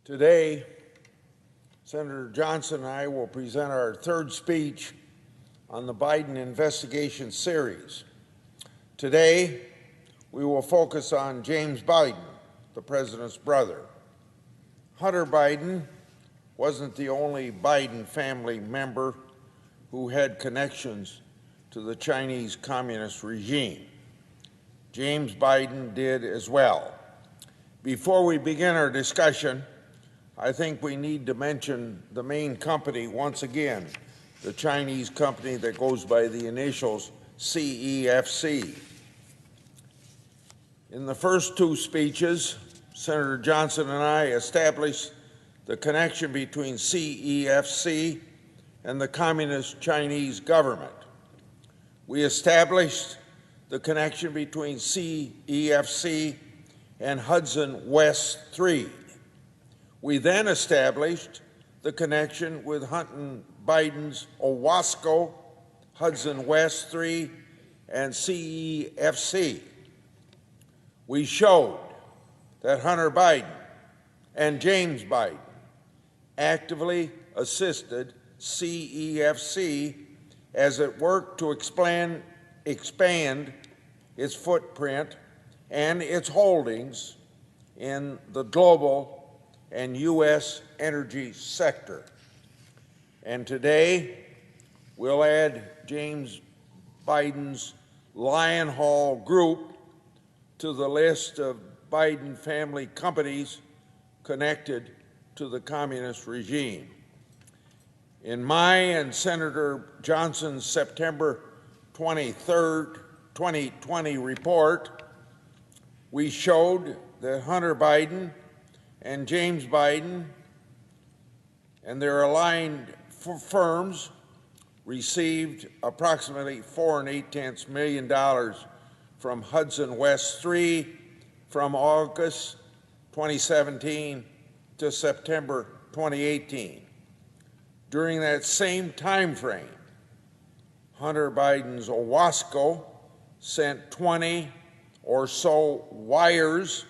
Today, Senator Johnson and I will present our third speech on the Biden investigation series. Today, we will focus on James Biden, the president's brother. Hunter Biden wasn't the only Biden family member who had connections to the Chinese Communist regime. James Biden did as well. Before we begin our discussion, I think we need to mention the main company once again, the Chinese company that goes by the initials CEFC. In the first two speeches, Senator Johnson and I established the connection between CEFC and the Communist Chinese government. We established the connection between CEFC and Hudson West 3. We then established the connection with Hunter Biden's Owasco, Hudson West 3, and CEFC. We showed that Hunter Biden and James Biden actively assisted CEFC as it worked to expand its footprint and its holdings in the global and U.S. energy sector. And today, we'll add James Biden's Lion Hall Group to the list of Biden family companies connected to the communist regime. In my and Senator Johnson's September 23rd, 2020 report, we showed that Hunter Biden and James Biden and their aligned firms received approximately $4.8 million from Hudson West 3 from August 2017 to September 2018. During that same time frame, Hunter Biden's Owasco sent 20 or so wires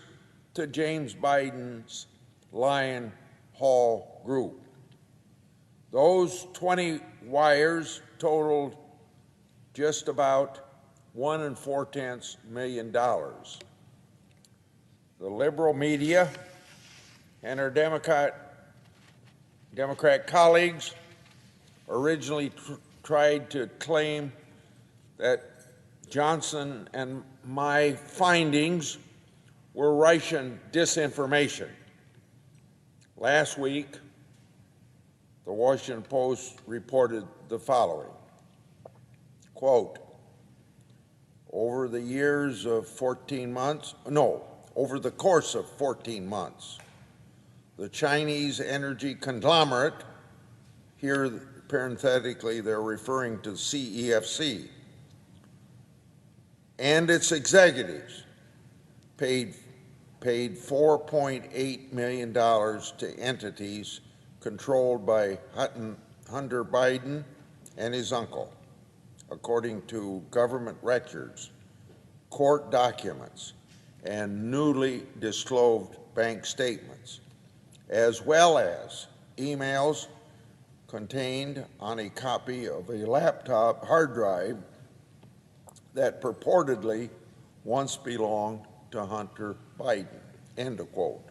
to James Biden's Lion Hall Group. Those 20 wires totaled just about $1.4 million. The liberal media and our Democrat colleagues originally tried to claim that Johnson and my findings were Russian disinformation. Last week, the Washington Post reported the following, quote, over the course of 14 months, the Chinese energy conglomerate, here parenthetically they're referring to CEFC, and its executives paid $4.8 million to entities controlled by Hunter Biden and his uncle, according to government records, court documents, and newly disclosed bank statements, as well as emails contained on a copy of a laptop hard drive that purportedly once belonged to Hunter Biden, end of quote.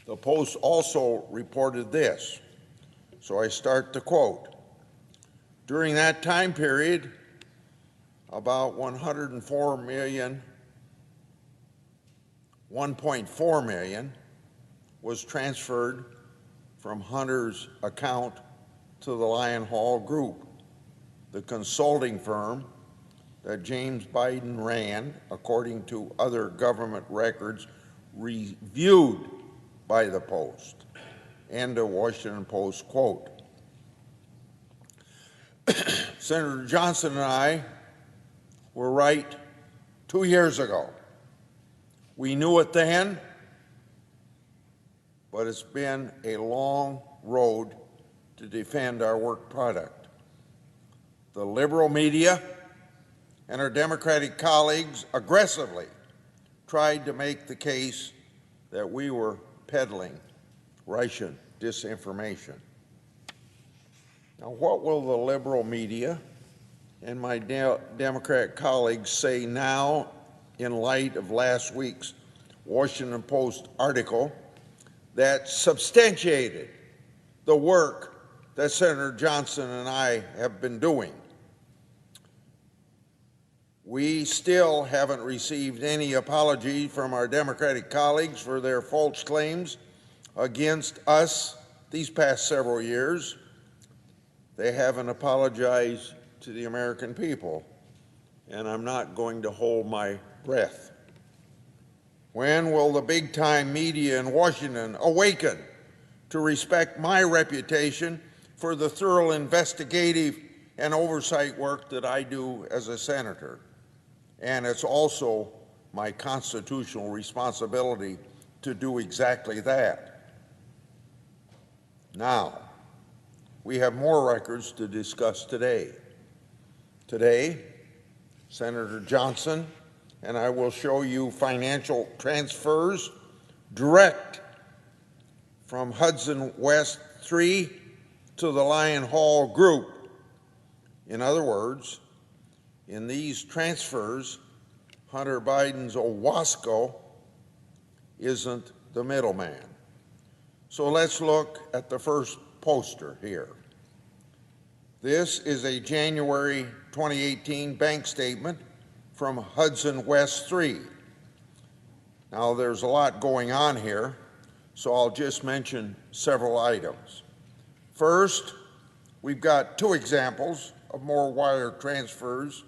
The Post also reported this, so I start to quote. During that time period, about $1.4 million was transferred from Hunter's account to the Lion Hall Group, the consulting firm that James Biden ran, according to other government records reviewed by the Post. End of Washington Post quote. Senator Johnson and I were right 2 years ago. We knew it then, but it's been a long road to defend our work product. The liberal media and our Democratic colleagues aggressively tried to make the case that we were peddling Russian disinformation. Now, what will the liberal media and my Democrat colleagues say now in light of last week's Washington Post article that substantiated the work that Senator Johnson and I have been doing? We still haven't received any apology from our Democratic colleagues for their false claims against us these past several years. They haven't apologized to the American people, and I'm not going to hold my breath. When will the big-time media in Washington awaken to respect my reputation for the thorough investigative and oversight work that I do as a senator? And it's also my constitutional responsibility to do exactly that. Now, we have more records to discuss today. Today, Senator Johnson and I will show you financial transfers direct from Hudson West 3 to the Lyon Hall Group. In other words, in these transfers, Hunter Biden's Owasco isn't the middleman. So let's look at the first poster here. This is a January 2018 bank statement from Hudson West 3. Now, there's a lot going on here, so I'll just mention several items. First, we've got two examples of more wire transfers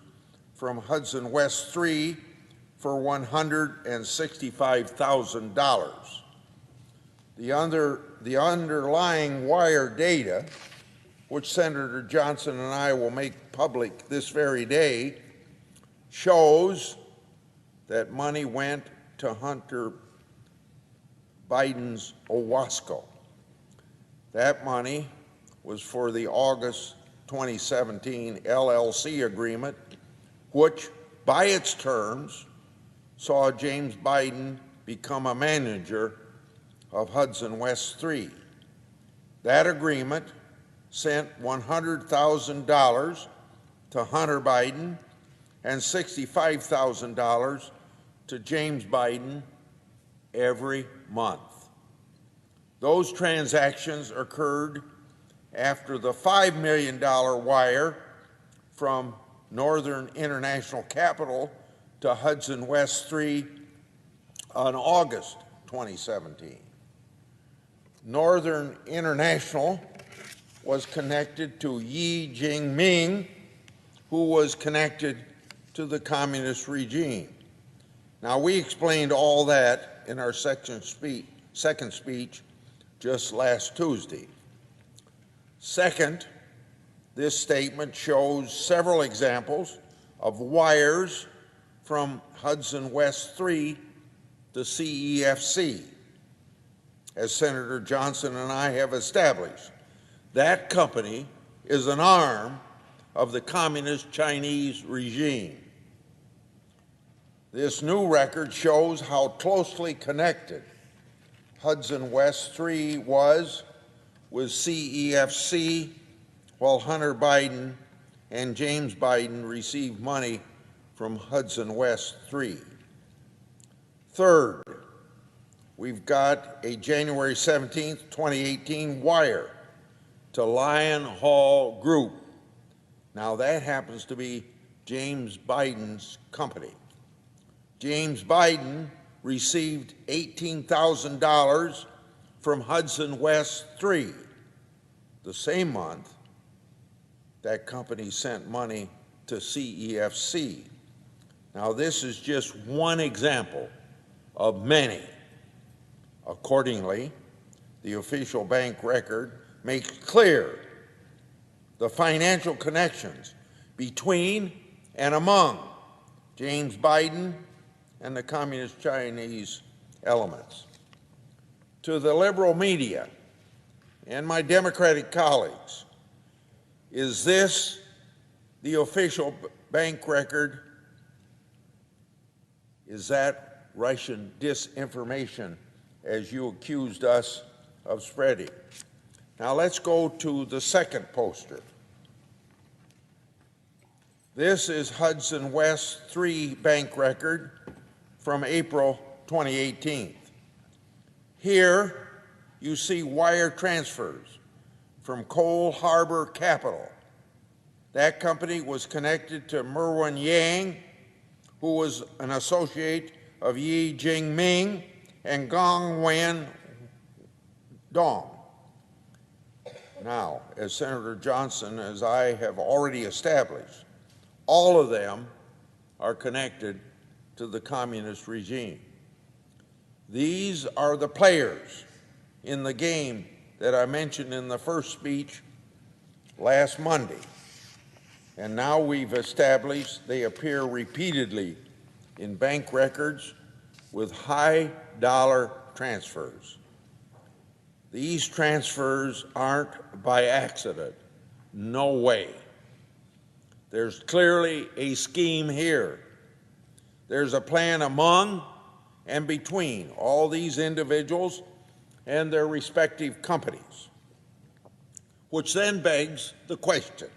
from Hudson West 3 for $165,000. The underlying wire data, which Senator Johnson and I will make public this very day, shows that money went to Hunter Biden's Owasco. That money was for the August 2017 LLC agreement, which, by its terms, saw James Biden become a manager of Hudson West 3. That agreement sent $100,000 to Hunter Biden and $65,000 to James Biden every month. Those transactions occurred after the $5 million wire from Northern International Capital to Hudson West 3 on August 2017. Northern International was connected to Xi Jinping, who was connected to the communist regime. Now, we explained all that in our second speech just last Tuesday. Second, this statement shows several examples of wires from Hudson West 3 to CEFC. As Senator Johnson and I have established, that company is an arm of the communist Chinese regime. This new record shows how closely connected Hudson West 3 was with CEFC, while Hunter Biden and James Biden received money from Hudson West 3. Third, we've got a January 17, 2018 wire to Lyon Hall Group. Now, that happens to be James Biden's company. James Biden received $18,000 from Hudson West 3. The same month, that company sent money to CEFC. Now, this is just one example of many. Accordingly, the official bank record makes clear the financial connections between and among James Biden and the communist Chinese elements. To the liberal media and my Democratic colleagues, is this the official bank record? Is that Russian disinformation, as you accused us of spreading. Now let's go to the second poster. This is Hudson West 3 bank record from April 2018. Here you see wire transfers from Cole Harbor Capital. That company was connected to Merwin Yang, who was an associate of Yi Jingming and Gong Wen Dong. Now, as Senator Johnson, as I have already established, all of them are connected to the communist regime. These are the players in the game that I mentioned in the first speech last Monday. And now we've established they appear repeatedly in bank records with high dollar transfers. These transfers aren't by accident. No way. There's clearly a scheme here. There's a plan among and between all these individuals and their respective companies, which then begs the question,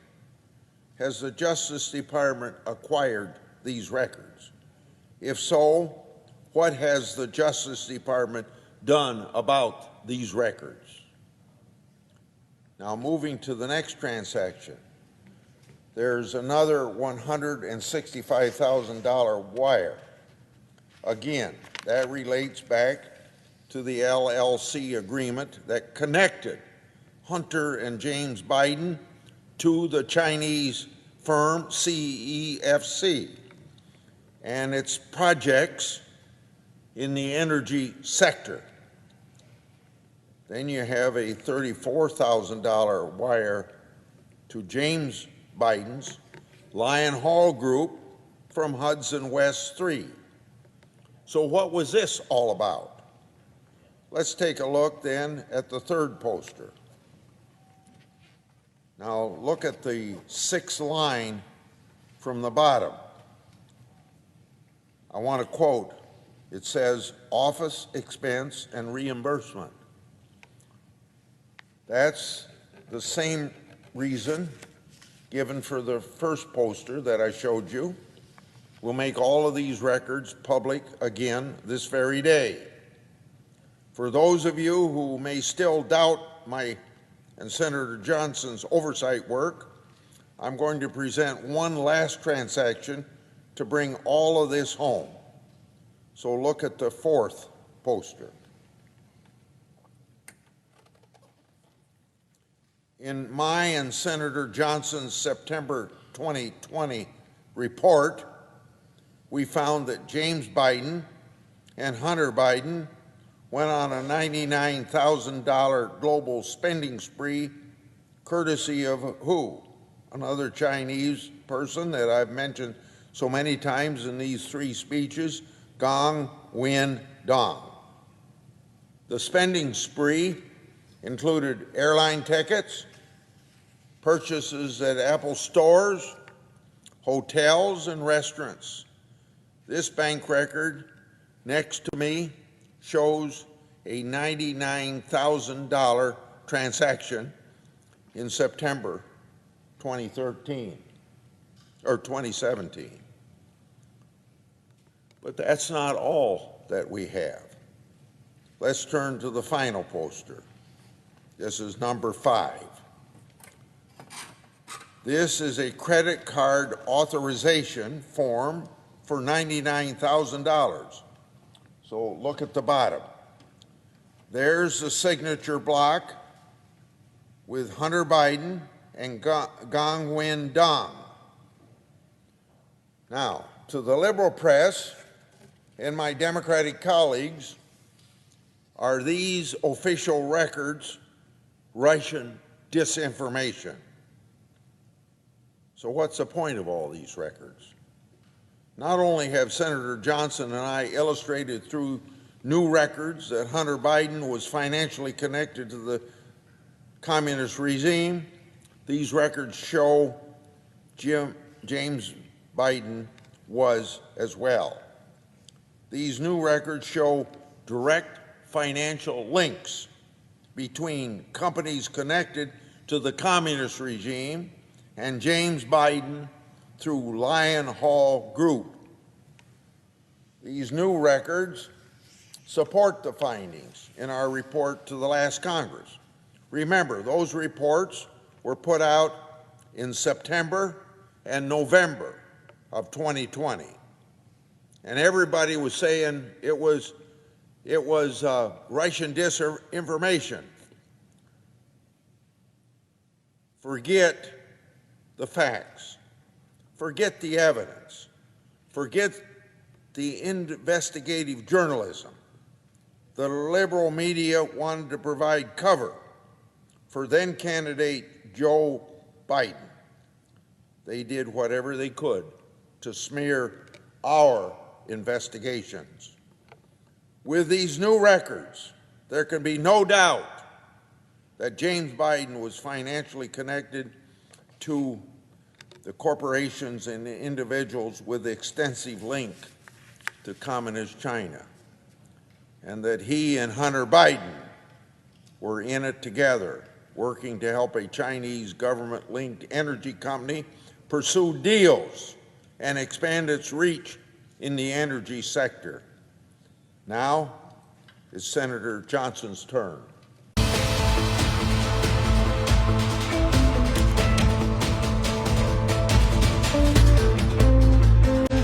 has the Justice Department acquired these records? If so, what has the Justice Department done about these records? Now, moving to the next transaction, there's another $165,000 wire. Again, that relates back to the LLC agreement that connected Hunter and James Biden to the Chinese firm CEFC and its projects in the energy sector. Then you have a $34,000 wire to James Biden's Lion Hall Group from Hudson West 3. So what was this all about? Let's take a look then at the third poster. Now look at the sixth line from the bottom. I want to quote. It says, office expense and reimbursement. That's the same reason given for the first poster that I showed you. We'll make all of these records public again this very day. For those of you who may still doubt my and Senator Johnson's oversight work, I'm going to present one last transaction to bring all of this home. So look at the fourth poster. In my and Senator Johnson's September 2020 report, we found that James Biden and Hunter Biden went on a $99,000 global spending spree, courtesy of who? Another Chinese person that I've mentioned so many times in these three speeches, Gong Wen Dong. The spending spree included airline tickets, purchases at Apple stores, hotels, and restaurants. This bank record next to me shows a $99,000 transaction in September 2017. But that's not all that we have. Let's turn to the final poster. This is number 5. This is a credit card authorization form for $99,000. So look at the bottom. There's the signature block with Hunter Biden and Gong Wen Dong. Now, to the liberal press and my Democratic colleagues, are these official records Russian disinformation? So what's the point of all these records? Not only have Senator Johnson and I illustrated through new records that Hunter Biden was financially connected to the communist regime, these records show James Biden was as well. These new records show direct financial links between companies connected to the communist regime and James Biden through Lion Hall Group. These new records support the findings in our report to the last Congress. Remember, those reports were put out in September and November of 2020. And everybody was saying it was Russian disinformation. Forget the facts. Forget the evidence. Forget the investigative journalism. The liberal media wanted to provide cover for then candidate Joe Biden. They did whatever they could to smear our investigations. With these new records, there can be no doubt that James Biden was financially connected to the corporations and the individuals with extensive link to communist China, and that he and Hunter Biden were in it together, working to help a Chinese government-linked energy company pursue deals and expand its reach in the energy sector. Now it's Senator Johnson's turn.